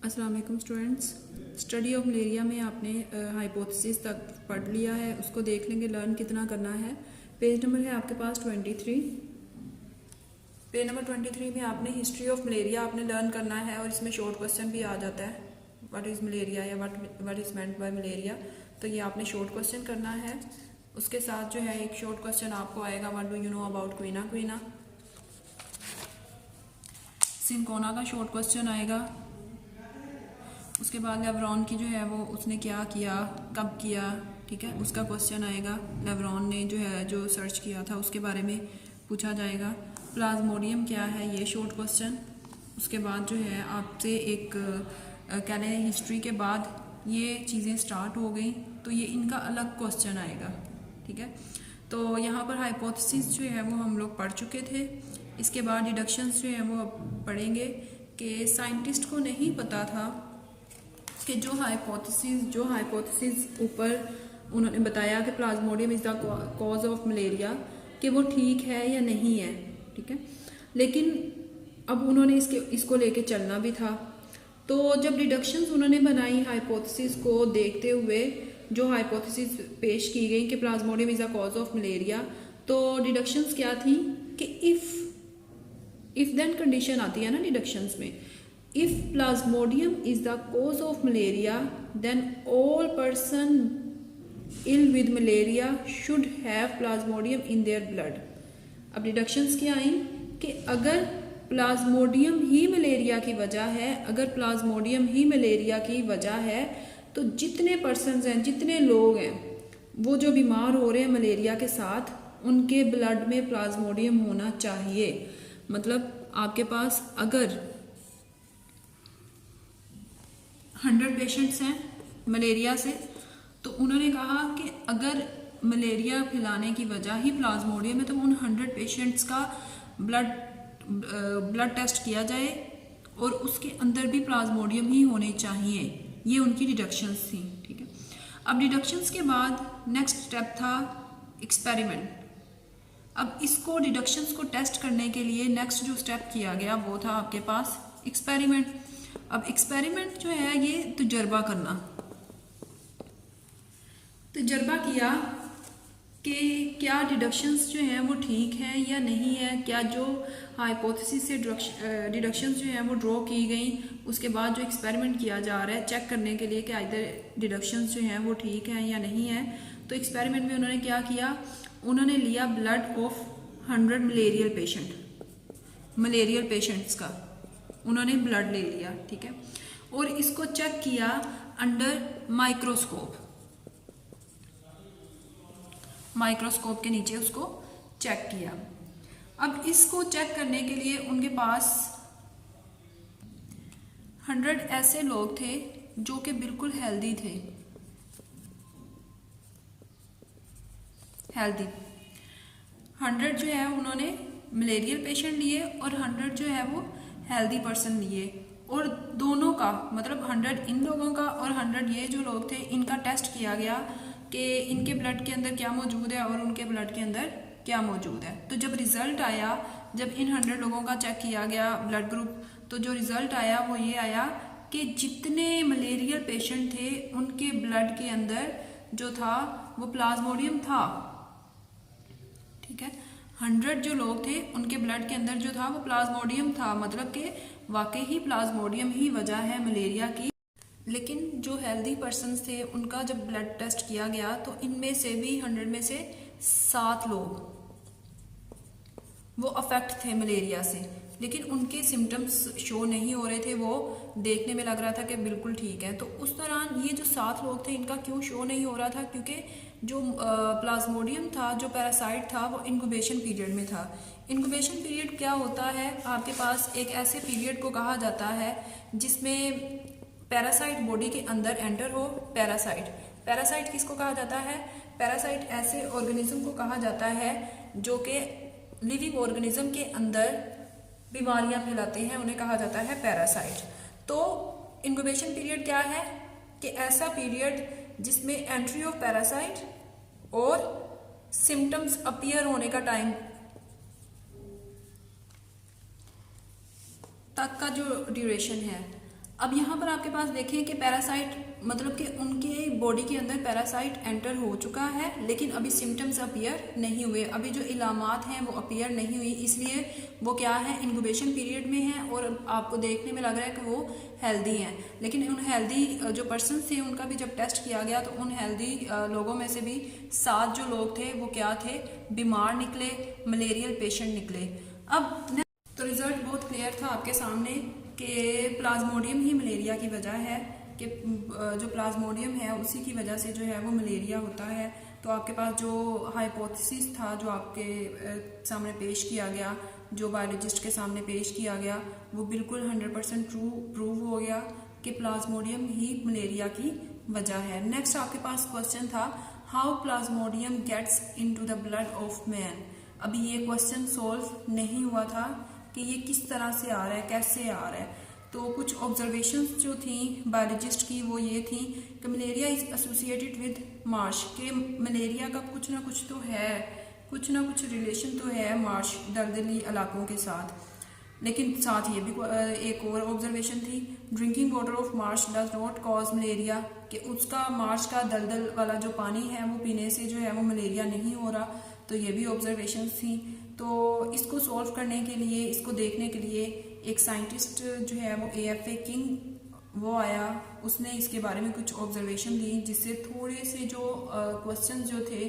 अस्सलाम वालेकुम students. Study of malaria में आपने हाइपोथेसिस तक पढ़ लिया है, उसको देख लेंगे लर्न कितना करना है। पेज नंबर है आपके पास 23। पेज नंबर 23 में आपने हिस्ट्री ऑफ मलेरिया आपने लर्न करना है और इसमें शॉर्ट क्वेश्चन भी आ जाता है, व्हाट इज़ मलेरिया या what is meant by malaria. तो ये आपने शॉर्ट क्वेश्चन करना है। उसके साथ जो है एक शॉर्ट क्वेश्चन आपको आएगा, what do you know about quina quina. Cinchona का शॉर्ट क्वेश्चन आएगा। उसके बाद लेब्रॉन की जो है वो उसने क्या किया, कब किया, ठीक है, उसका क्वेश्चन आएगा। लेब्रॉन ने जो है जो सर्च किया था उसके बारे में पूछा जाएगा। प्लाज्मोडियम क्या है, ये शॉर्ट क्वेश्चन। उसके बाद जो है आपसे एक कह लें हिस्ट्री के बाद ये चीज़ें स्टार्ट हो गई तो ये इनका अलग क्वेश्चन आएगा, ठीक है। तो यहाँ पर हाइपोथेसिस जो है वो हम लोग पढ़ चुके थे। इसके बाद डिडक्शंस जो है वो पढ़ेंगे कि साइंटिस्ट को नहीं पता था कि जो हाइपोथेसिस ऊपर उन्होंने बताया कि Plasmodium is the cause of malaria, कि वो ठीक है या नहीं है, ठीक है। लेकिन अब उन्होंने इसको लेके चलना भी था। तो जब डिडक्शंस उन्होंने बनाई हाइपोथेसिस को देखते हुए, जो हाइपोथेसिस पेश की गई कि Plasmodium is the cause of malaria, तो डिडक्शंस क्या थी कि इफ देन कंडीशन आती है ना डिडक्शंस में। If plasmodium is the cause of malaria, then all person ill with malaria should have plasmodium in their blood. अब डिडक्शंस क्या आई कि अगर प्लाज्मोडियम ही मलेरिया की वजह है, अगर प्लाज्मोडियम ही मलेरिया की वजह है, तो जितने पर्सन्स हैं, जितने लोग हैं, वो जो बीमार हो रहे हैं मलेरिया के साथ, उनके ब्लड में प्लाज्मोडियम होना चाहिए। मतलब आपके पास अगर 100 पेशेंट्स हैं मलेरिया से, तो उन्होंने कहा कि अगर मलेरिया फैलाने की वजह ही प्लाज्मोडियम है तो उन 100 पेशेंट्स का ब्लड टेस्ट किया जाए और उसके अंदर भी प्लाज्मोडियम ही होने चाहिए। ये उनकी डिडक्शंस थी, ठीक है। अब डिडक्शंस के बाद नेक्स्ट स्टेप था एक्सपेरिमेंट। अब इसको डिडक्शंस को टेस्ट करने के लिए नेक्स्ट जो स्टेप किया गया वो था आपके पास एक्सपेरिमेंट। अब एक्सपेरिमेंट जो है ये तजर्बा करना, तजर्बा किया कि क्या डिडक्शंस जो हैं वो ठीक हैं या नहीं है, क्या जो हाइपोथेसिस से डिडक्शंस जो हैं वो ड्रॉ की गई, उसके बाद जो एक्सपेरिमेंट किया जा रहा है चेक करने के लिए कि इधर डिडक्शंस जो हैं वो ठीक हैं या नहीं है। तो एक्सपेरिमेंट में उन्होंने क्या किया, उन्होंने लिया ब्लड ऑफ 100 मलेरियल पेशेंट्स का उन्होंने ब्लड ले लिया, ठीक है, और इसको चेक किया अंडर माइक्रोस्कोप के नीचे उसको चेक किया। अब इसको चेक करने के लिए उनके पास 100 ऐसे लोग थे जो कि बिल्कुल हेल्दी थे, 100 जो है उन्होंने मलेरियल पेशेंट लिए और 100 जो है वो हेल्दी पर्सन लिए, और दोनों का मतलब 100 इन लोगों का और 100 ये जो लोग थे इनका टेस्ट किया गया कि इनके ब्लड के अंदर क्या मौजूद है और उनके ब्लड के अंदर क्या मौजूद है। तो जब रिजल्ट आया, जब इन 100 लोगों का चेक किया गया ब्लड ग्रुप, तो जो रिजल्ट आया वो ये आया कि जितने मलेरियल पेशेंट थे उनके ब्लड के अंदर जो था वो प्लाज्मोडियम था, ठीक है। 100 जो लोग थे उनके ब्लड के अंदर जो था वो प्लाज्मोडियम था, मतलब कि वाकई ही प्लाज्मोडियम ही वजह है मलेरिया की। लेकिन जो हेल्दी पर्सन्स थे उनका जब ब्लड टेस्ट किया गया तो इनमें से भी 100 में से 7 लोग वो अफेक्ट थे मलेरिया से, लेकिन उनके सिम्टम्स शो नहीं हो रहे थे, वो देखने में लग रहा था कि बिल्कुल ठीक है। तो उस दौरान ये जो 7 लोग थे इनका क्यों शो नहीं हो रहा था, क्योंकि जो प्लाज्मोडियम था, जो पैरासाइट था, वो इंक्यूबेशन पीरियड में था। इंक्यूबेशन पीरियड क्या होता है, आपके पास एक ऐसे पीरियड को कहा जाता है जिसमें पैरासाइट बॉडी के अंदर एंटर हो। पैरासाइट किसको कहा जाता है, पैरासाइट ऐसे ऑर्गेनिज्म को कहा जाता है जो कि लिविंग ऑर्गेनिज्म के अंदर बीमारियां फैलाते हैं, उन्हें कहा जाता है पैरासाइट। तो इंक्यूबेशन पीरियड क्या है कि ऐसा पीरियड जिसमें एंट्री ऑफ पैरासाइट और सिम्टम्स अपीयर होने का टाइम तक का जो ड्यूरेशन है। अब यहाँ पर आपके पास देखें कि पैरासाइट मतलब कि उनके बॉडी के अंदर पैरासाइट एंटर हो चुका है, लेकिन अभी सिम्टम्स अपीयर नहीं हुए, अभी जो इलामात हैं वो अपीयर नहीं हुई, इसलिए वो क्या है, इंक्यूबेशन पीरियड में है और आपको देखने में लग रहा है कि वो हेल्दी हैं। लेकिन उन हेल्दी जो पर्सन थे उनका भी जब टेस्ट किया गया तो उन हेल्दी लोगों में से भी 7 जो लोग थे वो क्या थे, बीमार निकले, मलेरियल पेशेंट निकले। अब तो रिजल्ट बहुत क्लियर था आपके सामने कि प्लाज्मोडियम ही मलेरिया की वजह है, कि जो प्लाज्मोडियम है उसी की वजह से जो है वो मलेरिया होता है। तो आपके पास जो हाइपोथेसिस था जो आपके सामने पेश किया गया, जो बायोलॉजिस्ट के सामने पेश किया गया, वो बिल्कुल 100% ट्रू प्रूव हो गया कि प्लाज्मोडियम ही मलेरिया की वजह है। नेक्स्ट आपके पास क्वेश्चन था, how plasmodium gets into the blood of man. अभी ये क्वेश्चन सॉल्व नहीं हुआ था कि ये किस तरह से आ रहा है, कैसे आ रहा है। तो कुछ ऑब्जर्वेशंस जो थी बायोलॉजिस्ट की वो ये थी कि malaria is associated with Marsh, के मलेरिया का कुछ ना कुछ तो है, कुछ ना कुछ रिलेशन तो है मार्श दलदली इलाकों के साथ। लेकिन साथ ये भी एक और ऑब्जर्वेशन थी, drinking water of Marsh does not cause malaria, कि उसका मार्श का दलदल वाला जो पानी है वो पीने से जो है वो मलेरिया नहीं हो रहा। तो ये भी ऑब्जर्वेशन थी। तो इसको सॉल्व करने के लिए, इसको देखने के लिए एक साइंटिस्ट जो है वो AFA किंग वो आया, उसने इसके बारे में कुछ ऑब्जर्वेशन दी जिससे थोड़े से जो क्वेश्चन जो थे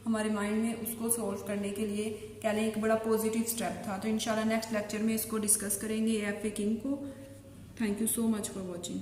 हमारे माइंड में उसको सॉल्व करने के लिए कह लें एक बड़ा पॉजिटिव स्टेप था। तो इंशाल्लाह नेक्स्ट लेक्चर में इसको डिस्कस करेंगे AFA किंग को। Thank you so much for watching.